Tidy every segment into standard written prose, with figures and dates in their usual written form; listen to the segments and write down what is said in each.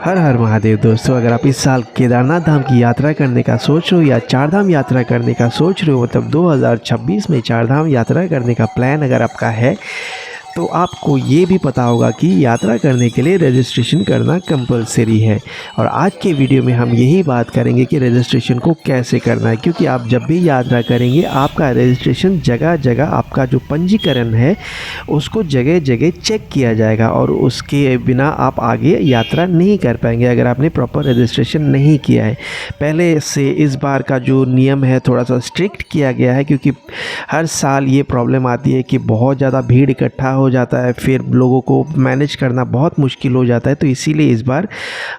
हर हर महादेव दोस्तों, अगर आप इस साल केदारनाथ धाम की यात्रा करने का सोच रहे हो या चार धाम यात्रा करने का सोच रहे हो, मतलब 2026 में चार धाम यात्रा करने का प्लान अगर आपका है तो आपको ये भी पता होगा कि यात्रा करने के लिए रजिस्ट्रेशन करना कंपलसरी है। और आज के वीडियो में हम यही बात करेंगे कि रजिस्ट्रेशन को कैसे करना है, क्योंकि आप जब भी यात्रा करेंगे आपका रजिस्ट्रेशन जगह जगह, आपका जो पंजीकरण है उसको जगह जगह चेक किया जाएगा और उसके बिना आप आगे यात्रा नहीं कर पाएंगे अगर आपने प्रॉपर रजिस्ट्रेशन नहीं किया है। पहले से इस बार का जो नियम है थोड़ा सा स्ट्रिक्ट किया गया है, क्योंकि हर साल ये प्रॉब्लम आती है कि बहुत ज़्यादा भीड़ इकट्ठा हो जाता है, फिर लोगों को मैनेज करना बहुत मुश्किल हो जाता है। तो इसीलिए इस बार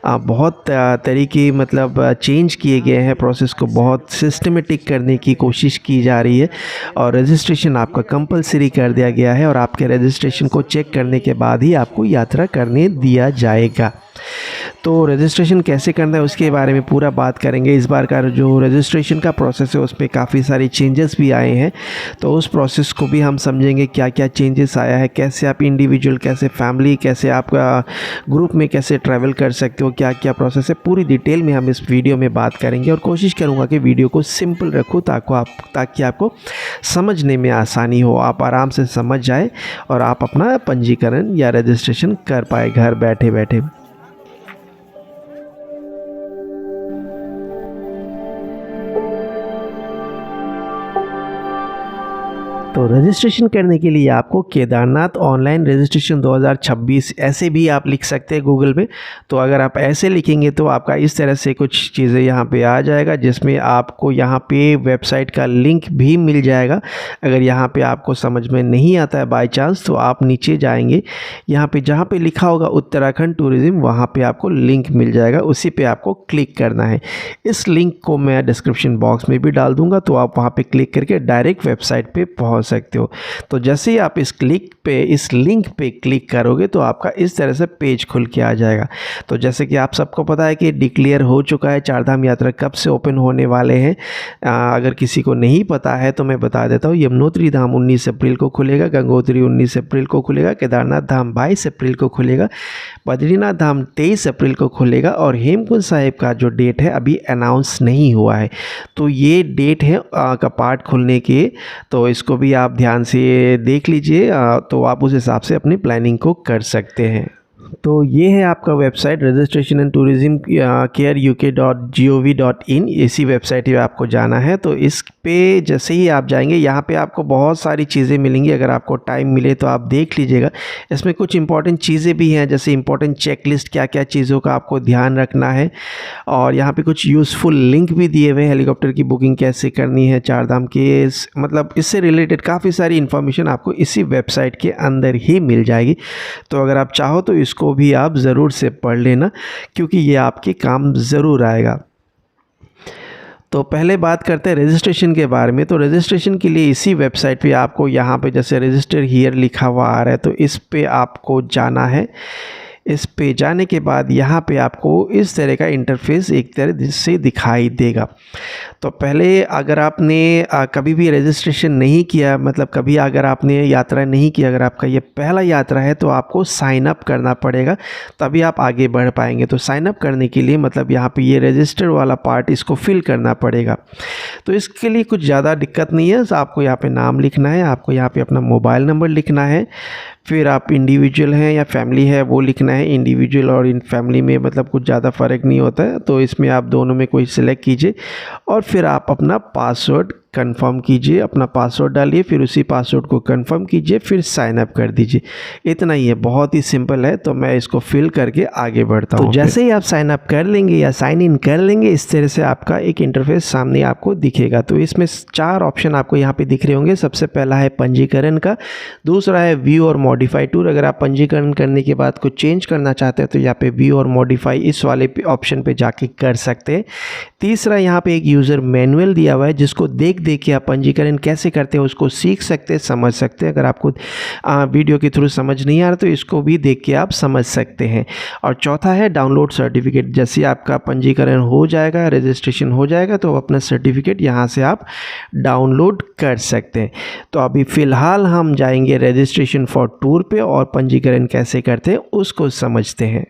बहुत तरीके मतलब चेंज किए गए हैं, प्रोसेस को बहुत सिस्टमेटिक करने की कोशिश की जा रही है और रजिस्ट्रेशन आपका कंपलसरी कर दिया गया है और आपके रजिस्ट्रेशन को चेक करने के बाद ही आपको यात्रा करने दिया जाएगा। तो रजिस्ट्रेशन कैसे करना है उसके बारे में पूरा बात करेंगे। इस बार का जो रजिस्ट्रेशन का प्रोसेस है उस पर काफ़ी सारे चेंजेस भी आए हैं, तो उस प्रोसेस को भी हम समझेंगे क्या क्या चेंजेस आया है, कैसे आप इंडिविजुअल, कैसे फैमिली, कैसे आप ग्रुप में कैसे ट्रैवल कर सकते हो, क्या क्या प्रोसेस है, पूरी डिटेल में हम इस वीडियो में बात करेंगे। और कोशिश करूँगा कि वीडियो को सिंपल रखूँ ताकि आपको समझने में आसानी हो, आप आराम से समझ जाए और आप अपना पंजीकरण या रजिस्ट्रेशन कर पाए घर बैठे बैठे। तो रजिस्ट्रेशन करने के लिए आपको केदारनाथ ऑनलाइन रजिस्ट्रेशन 2026 ऐसे भी आप लिख सकते हैं गूगल में। तो अगर आप ऐसे लिखेंगे तो आपका इस तरह से कुछ चीज़ें यहाँ पे आ जाएगा, जिसमें आपको यहाँ पे वेबसाइट का लिंक भी मिल जाएगा। अगर यहाँ पे आपको समझ में नहीं आता है बाय चांस तो आप नीचे जाएंगे, यहाँ पे जहाँ पे लिखा होगा उत्तराखंड टूरिज़्म, वहाँ पे आपको लिंक मिल जाएगा, उसी पे आपको क्लिक करना है। इस लिंक को मैं डिस्क्रिप्शन बॉक्स में भी डाल दूँगा, तो आप वहाँ पे क्लिक करके डायरेक्ट वेबसाइट पे पहुँच सकते हो। तो जैसे ही आप इस लिंक पे क्लिक करोगे तो आपका इस तरह से पेज खुल के आ जाएगा। तो जैसे कि आप सबको पता है कि डिक्लेयर हो चुका है चारधाम यात्रा कब से ओपन होने वाले हैं। अगर किसी को नहीं पता है तो मैं बता देता हूँ। यमुनोत्री धाम 19 अप्रैल को खुलेगा, गंगोत्री 19 अप्रैल को खुलेगा, केदारनाथ धाम 22 अप्रैल को खुलेगा, बद्रीनाथ धाम 23 अप्रैल को खुलेगा और हेमकुंड साहिब का जो डेट है अभी अनाउंस नहीं हुआ है। तो ये डेट है कपाट खुलने के, तो इसको भी आप ध्यान से देख लीजिए, तो आप उस हिसाब से अपनी प्लानिंग को कर सकते हैं। तो ये है आपका website registration and tourism KRUK.gov.in, इसी वेबसाइट पे आपको जाना है। तो इस पे जैसे ही आप जाएंगे यहाँ पे आपको बहुत सारी चीज़ें मिलेंगी, अगर आपको टाइम मिले तो आप देख लीजिएगा। इसमें कुछ इंपॉर्टेंट चीज़ें भी हैं, जैसे इंपॉर्टेंट चेकलिस्ट, क्या क्या चीज़ों का आपको ध्यान रखना है, और यहाँ पे कुछ यूज़फुल लिंक भी दिए हुए हैं, हेलीकॉप्टर की बुकिंग कैसे करनी है चारधाम के, मतलब इससे रिलेटेड काफ़ी सारी इन्फॉर्मेशन आपको इसी वेबसाइट के अंदर ही मिल जाएगी। तो अगर आप चाहो तो इसको भी आप ज़रूर से पढ़ लेना, क्योंकि ये आपके काम ज़रूर आएगा। तो पहले बात करते हैं रजिस्ट्रेशन के बारे में। तो रजिस्ट्रेशन के लिए इसी वेबसाइट पे आपको यहाँ पे जैसे रजिस्टर हियर लिखा हुआ आ रहा है, तो इस पे आपको जाना है। इस पे जाने के बाद यहाँ पे आपको इस तरह का इंटरफेस एक तरह से दिखाई देगा। तो पहले अगर आपने कभी भी रजिस्ट्रेशन नहीं किया, मतलब कभी अगर आपने यात्रा नहीं की, अगर आपका ये पहला यात्रा है तो आपको साइन अप करना पड़ेगा, तभी आप आगे बढ़ पाएंगे। तो साइन अप करने के लिए मतलब यहाँ पे ये रजिस्टर वाला पार्ट इसको फिल करना पड़ेगा। तो इसके लिए कुछ ज़्यादा दिक्कत नहीं है, आपको यहाँ पे नाम लिखना है, आपको यहाँ पे अपना मोबाइल नंबर लिखना है, फिर आप इंडिविजुअल हैं या फैमिली है वो लिखना है। इंडिविजुअल और इन फैमिली में मतलब कुछ ज़्यादा फ़र्क नहीं होता है, तो इसमें आप दोनों में कोई सिलेक्ट कीजिए और फिर आप अपना पासवर्ड कंफर्म कीजिए, अपना पासवर्ड डालिए, फिर उसी पासवर्ड को कंफर्म कीजिए, फिर साइन अप कर दीजिए। इतना ही है, बहुत ही सिंपल है। तो मैं इसको फिल करके आगे बढ़ता हूँ। तो जैसे ही आप साइन अप कर लेंगे या साइन इन कर लेंगे, इस तरह से आपका एक इंटरफेस सामने आपको दिखेगा। तो इसमें 4 ऑप्शन आपको यहाँ पे दिख रहे होंगे। सबसे पहला है पंजीकरण का, दूसरा है व्यू और मॉडिफाई टूर, अगर आप पंजीकरण करने के बाद कुछ चेंज करना चाहते हैं तो यहाँ पे व्यू और मॉडिफाई इस वाले ऑप्शन पे जाके कर सकते हैं। तीसरा यहाँ पे एक यूज़र मैनुअल दिया हुआ है, जिसको देख के आप पंजीकरण कैसे करते हैं उसको सीख सकते हैं, समझ सकते हैं। अगर आपको वीडियो के थ्रू समझ नहीं आ रहा तो इसको भी देख के आप समझ सकते हैं। और चौथा है डाउनलोड सर्टिफिकेट, जैसे आपका पंजीकरण हो जाएगा, रजिस्ट्रेशन हो जाएगा, तो अपना सर्टिफिकेट यहाँ से आप डाउनलोड कर सकते हैं। तो अभी फ़िलहाल हम जाएंगे रजिस्ट्रेशन फॉर टूर पे और पंजीकरण कैसे करते हैं उसको समझते हैं।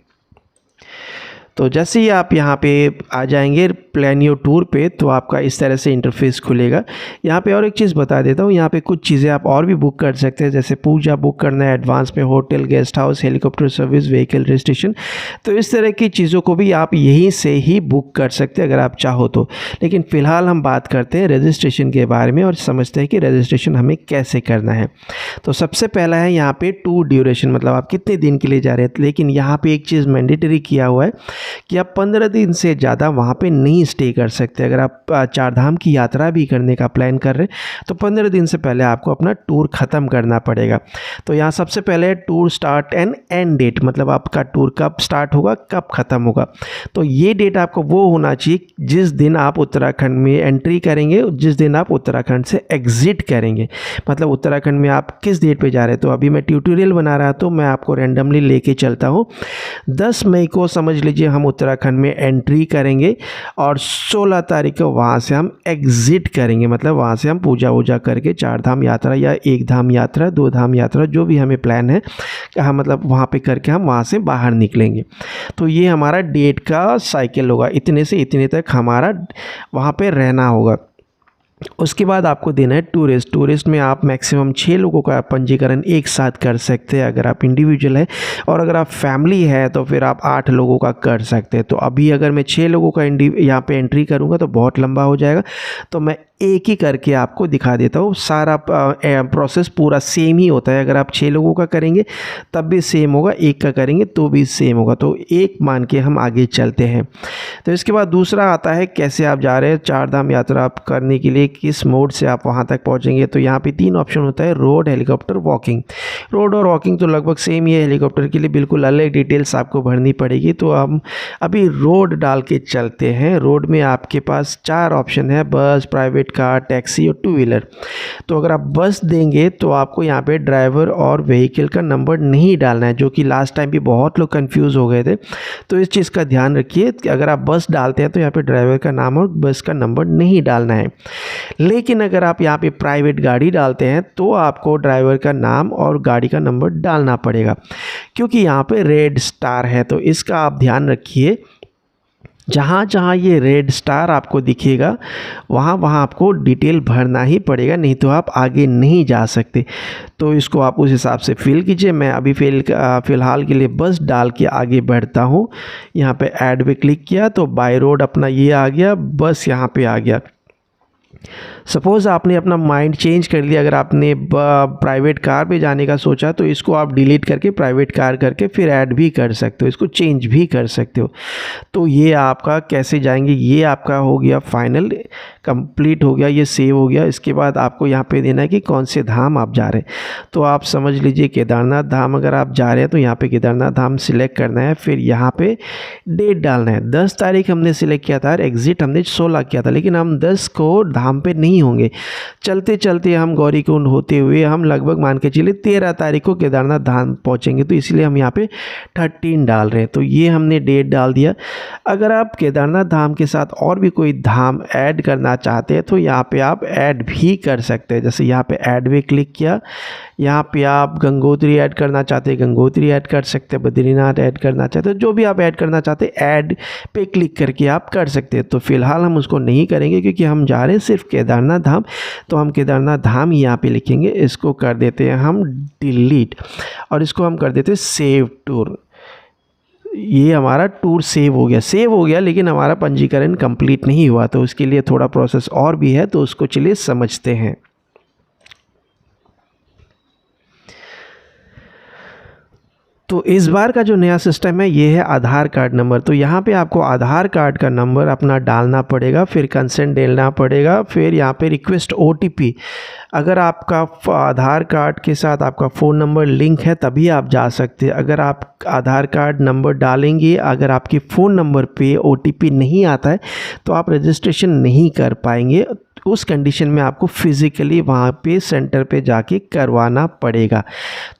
तो जैसे ही आप यहाँ पे आ जाएंगे प्लान योर टूर पे, तो आपका इस तरह से इंटरफेस खुलेगा। यहाँ पे और एक चीज़ बता देता हूँ, यहाँ पे कुछ चीज़ें आप और भी बुक कर सकते हैं, जैसे पूजा बुक करना है एडवांस में, hotel, guest house, helicopter service, vehicle registration. तो इस तरह की चीज़ों को भी आप यहीं से ही बुक कर सकते हैं अगर आप चाहो तो। लेकिन फ़िलहाल हम बात करते हैं रजिस्ट्रेशन के बारे में और समझते हैं कि रजिस्ट्रेशन हमें कैसे करना है। तो सबसे पहला है यहाँ पे टूर ड्यूरेशन, मतलब आप कितने दिन के लिए जा रहे हैं। लेकिन यहाँ पे एक चीज़ मैंडेटरी किया हुआ है कि आप 15 दिन से ज़्यादा वहाँ पे नहीं स्टे कर सकते। अगर आप चार धाम की यात्रा भी करने का प्लान कर रहे हैं तो 15 दिन से पहले आपको अपना टूर ख़त्म करना पड़ेगा। तो यहाँ सबसे पहले tour start and end date, मतलब आपका टूर कब स्टार्ट होगा, कब ख़त्म होगा। तो ये डेट आपको वो होना चाहिए जिस दिन आप उत्तराखंड में एंट्री करेंगे, जिस दिन आप उत्तराखंड से एग्ज़िट करेंगे। मतलब उत्तराखंड में आप किस डेट पे जा रहे हैं। तो अभी मैं ट्यूटोरियल बना रहा, तो मैं आपको रैंडमली लेके चलता हूँ। 10 मई को समझ लीजिए हम उत्तराखंड में एंट्री करेंगे और 16 तारीख को वहाँ से हम एग्ज़िट करेंगे। मतलब वहाँ से हम पूजा वूजा करके 4 धाम यात्रा या 1 धाम यात्रा, 2 धाम यात्रा, जो भी हमें प्लान है, हम मतलब वहाँ पे करके हम वहाँ से बाहर निकलेंगे। तो ये हमारा डेट का साइकिल होगा, इतने से इतने तक हमारा वहाँ पे रहना होगा। उसके बाद आपको देना है टूरिस्ट में आप मैक्सिमम 6 लोगों का पंजीकरण एक साथ कर सकते हैं अगर आप इंडिविजुअल है, और अगर आप फैमिली है तो फिर आप 8 लोगों का कर सकते हैं। तो अभी अगर मैं 6 लोगों का यहाँ पे एंट्री करूँगा तो बहुत लंबा हो जाएगा, तो मैं एक ही करके आपको दिखा देता हूँ। सारा प्रोसेस पूरा सेम ही होता है। अगर आप 6 लोगों का करेंगे तब भी सेम होगा, एक का करेंगे तो भी सेम होगा। तो एक मान के हम आगे चलते हैं। तो इसके बाद दूसरा आता है कैसे आप जा रहे हैं 4 धाम यात्रा आप करने के लिए, किस मोड से आप वहाँ तक पहुँचेंगे। तो यहाँ पे 3 ऑप्शन होता है, रोड, हेलीकॉप्टर, वॉकिंग। रोड और वॉकिंग तो लगभग सेम ही है, हेलीकॉप्टर के लिए बिल्कुल अलग डिटेल्स आपको भरनी पड़ेगी। तो हम अभी रोड डाल के चलते हैं। रोड में आपके पास 4 ऑप्शन है, बस, प्राइवेट कार, टैक्सी और 2 व्हीलर। तो अगर आप बस देंगे तो आपको यहाँ पे ड्राइवर और व्हीकल का नंबर नहीं डालना है, जो कि लास्ट टाइम भी बहुत लोग कंफ्यूज हो गए थे। तो इस चीज़ का ध्यान रखिए कि अगर आप बस डालते हैं तो यहाँ पे ड्राइवर का नाम और बस का नंबर नहीं डालना है। लेकिन अगर आप यहाँ पे प्राइवेट गाड़ी डालते हैं तो आपको ड्राइवर का नाम और गाड़ी का नंबर डालना पड़ेगा, क्योंकि यहाँ पे रेड स्टार है। तो इसका आप ध्यान रखिए, जहाँ जहाँ ये रेड स्टार आपको दिखेगा वहाँ वहाँ आपको डिटेल भरना ही पड़ेगा, नहीं तो आप आगे नहीं जा सकते। तो इसको आप उस हिसाब से फिल कीजिए। मैं अभी फ़िलहाल के लिए बस डाल के आगे बढ़ता हूँ। यहाँ पे ऐड पे क्लिक किया तो बाय रोड अपना ये आ गया, बस यहाँ पे आ गया। सपोज़ आपने अपना माइंड चेंज कर लिया, अगर आपने प्राइवेट कार पे जाने का सोचा तो इसको आप डिलीट करके प्राइवेट कार करके फिर ऐड भी कर सकते हो, इसको चेंज भी कर सकते हो। तो ये आपका कैसे जाएंगे, ये आपका हो गया फाइनल, कंप्लीट हो गया, ये सेव हो गया। इसके बाद आपको यहाँ पे देना है कि कौन से धाम आप जा रहे हैं। तो आप समझ लीजिए केदारनाथ धाम अगर आप जा रहे हैं तो यहाँ पे केदारनाथ धाम सिलेक्ट करना है। फिर यहाँ पे डेट डालना है, 10 तारीख हमने सिलेक्ट किया था, एग्ज़िट हमने 16 किया था, लेकिन हम 10 को धाम पे नहीं होंगे। चलते चलते हम गौरीकुंड होते हुए हम लगभग मान के चलिए 13 तारीख को केदारनाथ धाम पहुंचेंगे। तो इसलिए हम यहाँ पे 13 डाल रहे हैं। तो ये हमने डेट डाल दिया। अगर आप केदारनाथ धाम के साथ और भी कोई धाम ऐड करना चाहते हैं तो यहाँ पे आप ऐड भी कर सकते हैं। जैसे यहाँ पे ऐड पे क्लिक किया, यहाँ पे आप गंगोत्री ऐड करना चाहते हैं गंगोत्री ऐड कर सकते हैं, बद्रीनाथ ऐड करना चाहते हैं, जो भी आप ऐड करना चाहते हैं ऐड पे क्लिक करके आप कर सकते हैं। तो फिलहाल हम उसको नहीं करेंगे क्योंकि हम जा रहे हैं सिर्फ केदारनाथ धाम। तो हम केदारनाथ धाम ही यहाँ पे लिखेंगे, इसको कर देते हैं हम डिलीट और इसको हम कर देते हैं सेव टूर। ये हमारा टूर सेव हो गया, लेकिन हमारा पंजीकरण कंप्लीट नहीं हुआ। तो उसके लिए थोड़ा प्रोसेस और भी है, तो उसको चलिए समझते हैं। तो इस बार का जो नया सिस्टम है ये है आधार कार्ड नंबर। तो यहाँ पे आपको आधार कार्ड का नंबर अपना डालना पड़ेगा, फिर कंसेंट देना पड़ेगा, फिर यहाँ पे रिक्वेस्ट OTP। अगर आपका आधार कार्ड के साथ आपका फ़ोन नंबर लिंक है तभी आप जा सकते हैं। अगर आप आधार कार्ड नंबर डालेंगे, अगर आपके फ़ोन नंबर पे OTP नहीं आता है तो आप रजिस्ट्रेशन नहीं कर पाएंगे। उस कंडीशन में आपको फ़िज़िकली वहाँ पे सेंटर पे जाके करवाना पड़ेगा।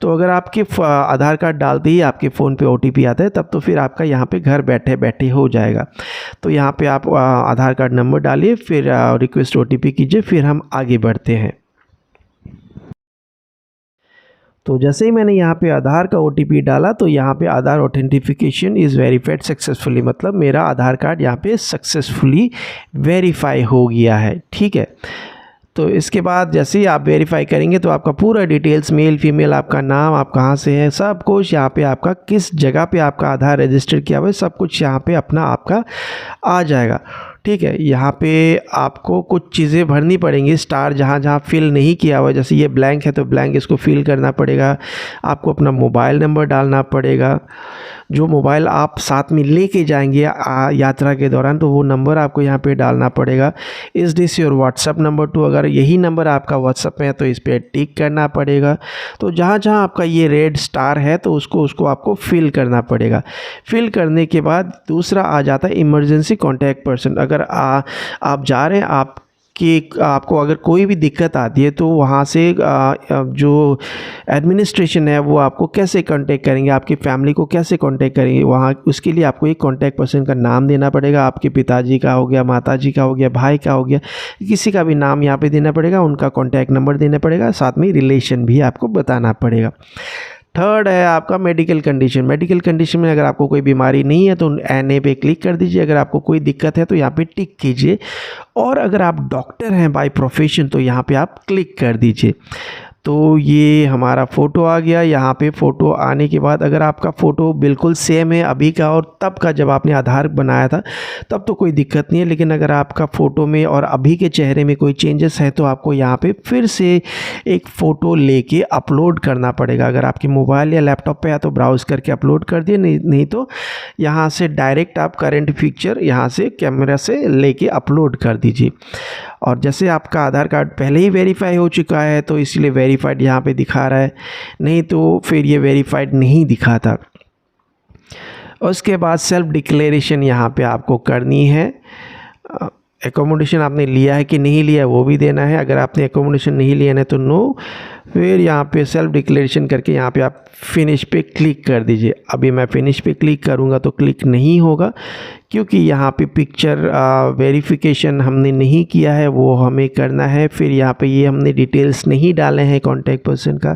तो अगर आपके आधार कार्ड डालते ही आपके फ़ोन पे OTP आता है तब तो फिर आपका यहाँ पे घर बैठे बैठे हो जाएगा। तो यहाँ पे आप आधार कार्ड नंबर डालिए, फिर रिक्वेस्ट OTP कीजिए, फिर हम आगे बढ़ते हैं। तो जैसे ही मैंने यहाँ पे आधार का OTP डाला तो यहाँ पे आधार ऑथेंटिफिकेशन इज़ वेरीफाइड सक्सेसफुली, मतलब मेरा आधार कार्ड यहाँ पे सक्सेसफुली वेरीफाई हो गया है। ठीक है, तो इसके बाद जैसे ही आप वेरीफाई करेंगे तो आपका पूरा डिटेल्स, मेल फीमेल, आपका नाम, आप कहाँ से हैं, सब कुछ यहाँ पे आपका किस जगह पे आपका आधार रजिस्टर किया हुआ है, सब कुछ यहाँ पे अपना आपका आ जाएगा। ठीक है, यहाँ पे आपको कुछ चीज़ें भरनी पड़ेंगी, स्टार जहाँ जहाँ फिल नहीं किया हुआ है, जैसे ये ब्लैंक है तो ब्लैंक इसको फिल करना पड़ेगा। आपको अपना मोबाइल नंबर डालना पड़ेगा, जो मोबाइल आप साथ में लेके जाएंगे यात्रा के दौरान, तो वो नंबर आपको यहाँ पे डालना पड़ेगा। Is this your WhatsApp number too, अगर यही नंबर आपका व्हाट्सअप में है तो इस पर टिक करना पड़ेगा। तो जहाँ जहाँ आपका ये रेड स्टार है तो उसको आपको फिल करना पड़ेगा। फिल करने के बाद दूसरा आ जाता है इमरजेंसी कॉन्टैक्ट पर्सन। अगर आप जा रहे हैं, आपको अगर कोई भी दिक्कत आती है तो वहाँ से जो एडमिनिस्ट्रेशन है वो आपको कैसे कांटेक्ट करेंगे, आपकी फैमिली को कैसे कांटेक्ट करेंगे, वहाँ उसके लिए आपको एक कांटेक्ट पर्सन का नाम देना पड़ेगा। आपके पिताजी का हो गया, माताजी का हो गया, भाई का हो गया, किसी का भी नाम यहाँ पे देना पड़ेगा, उनका कांटेक्ट नंबर देना पड़ेगा, साथ में रिलेशन भी आपको बताना पड़ेगा। थर्ड है आपका मेडिकल कंडीशन। मेडिकल कंडीशन में अगर आपको कोई बीमारी नहीं है तो NA पे क्लिक कर दीजिए, अगर आपको कोई दिक्कत है तो यहाँ पे टिक कीजिए, और अगर आप डॉक्टर हैं बाय प्रोफेशन तो यहाँ पे आप क्लिक कर दीजिए। तो ये हमारा फ़ोटो आ गया। यहाँ पे फ़ोटो आने के बाद अगर आपका फ़ोटो बिल्कुल सेम है अभी का और तब का, जब आपने आधार बनाया था तब, तो कोई दिक्कत नहीं है। लेकिन अगर आपका फ़ोटो में और अभी के चेहरे में कोई चेंजेस है तो आपको यहाँ पे फिर से एक फ़ोटो लेके अपलोड करना पड़ेगा। अगर आपके मोबाइल या लैपटॉप पे है तो ब्राउज़ करके अपलोड कर दिए, नहीं तो यहाँ से डायरेक्ट आप करंट पिक्चर यहाँ से कैमरा से लेके अपलोड कर दीजिए। और जैसे आपका आधार कार्ड पहले ही वेरीफाई हो चुका है तो इसलिए वेरीफाइड यहाँ पे दिखा रहा है, नहीं तो फिर ये वेरीफाइड नहीं दिखाता। उसके बाद सेल्फ डिक्लेरेशन यहाँ पे आपको करनी है। एकोमोडेशन आपने लिया है कि नहीं लिया वो भी देना है। अगर आपने एकोमोडेशन नहीं लिया है तो नो, फिर यहाँ पे सेल्फ डिक्लेरेशन करके यहाँ पे आप फिनिश पे क्लिक कर दीजिए। अभी मैं फिनिश पे क्लिक करूँगा तो क्लिक नहीं होगा, क्योंकि यहाँ पे पिक्चर वेरिफिकेशन हमने नहीं किया है, वो हमें करना है। फिर यहाँ पे ये हमने डिटेल्स नहीं डाले हैं कॉन्टैक्ट पर्सन का,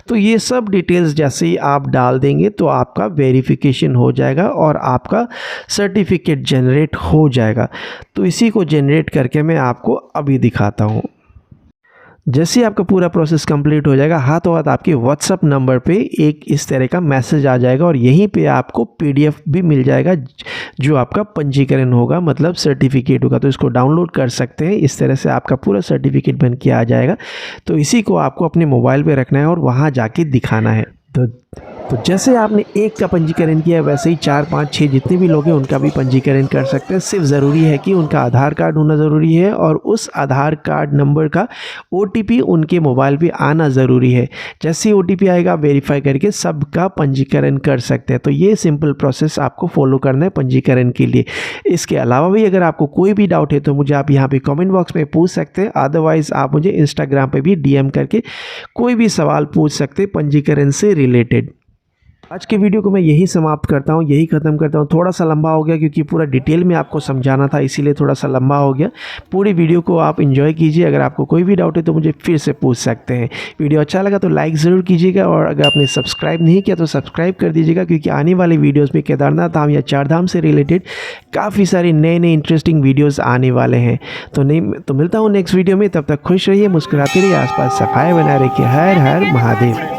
तो ये सब डिटेल्स जैसे ही आप डाल देंगे तो आपका वेरिफिकेशन हो जाएगा और आपका सर्टिफिकेट जनरेट हो जाएगा। तो इसी को जनरेट करके मैं आपको अभी दिखाता हूँ। जैसे आपका पूरा प्रोसेस कंप्लीट हो जाएगा, हाथों हाथ आपके व्हाट्सअप नंबर पे एक इस तरह का मैसेज आ जाएगा और यहीं पे आपको PDF भी मिल जाएगा जो आपका पंजीकरण होगा, मतलब सर्टिफिकेट होगा। तो इसको डाउनलोड कर सकते हैं। इस तरह से आपका पूरा सर्टिफिकेट बन के आ जाएगा। तो इसी को आपको अपने मोबाइल पे रखना है और वहाँ जाके दिखाना है। तो जैसे आपने एक का पंजीकरण किया वैसे ही 4, 5, 6 जितने भी लोग हैं उनका भी पंजीकरण कर सकते हैं। सिर्फ ज़रूरी है कि उनका आधार कार्ड होना ज़रूरी है और उस आधार कार्ड नंबर का OTP उनके मोबाइल पे आना ज़रूरी है। जैसे ही OTP आएगा वेरीफाई करके सबका पंजीकरण कर सकते हैं। तो ये सिंपल प्रोसेस आपको फॉलो करना है पंजीकरण के लिए। इसके अलावा भी अगर आपको कोई भी डाउट है तो मुझे आप यहाँ पे कमेंट बॉक्स में पूछ सकते हैं। अदरवाइज़ आप मुझे इंस्टाग्राम पे भी DM करके कोई भी सवाल पूछ सकते हैं पंजीकरण से रिलेटेड। आज के वीडियो को मैं यही समाप्त करता हूँ, यही ख़त्म करता हूँ। थोड़ा सा लंबा हो गया क्योंकि पूरा डिटेल में आपको समझाना था, इसीलिए थोड़ा सा लंबा हो गया। पूरी वीडियो को आप एंजॉय कीजिए। अगर आपको कोई भी डाउट है तो मुझे फिर से पूछ सकते हैं। वीडियो अच्छा लगा तो लाइक ज़रूर कीजिएगा और अगर आपने सब्सक्राइब नहीं किया तो सब्सक्राइब कर दीजिएगा, क्योंकि आने वाले वीडियोज़ में केदारनाथ धाम या 4 धाम से रिलेटेड काफ़ी सारे नए इंटरेस्टिंग वीडियोज़ आने वाले हैं। तो मिलता हूँ नेक्स्ट वीडियो में। तब तक खुश रहिए, मुस्कुराते रहिए, आसपास सफाई बनाए रखिए। हर हर महादेव।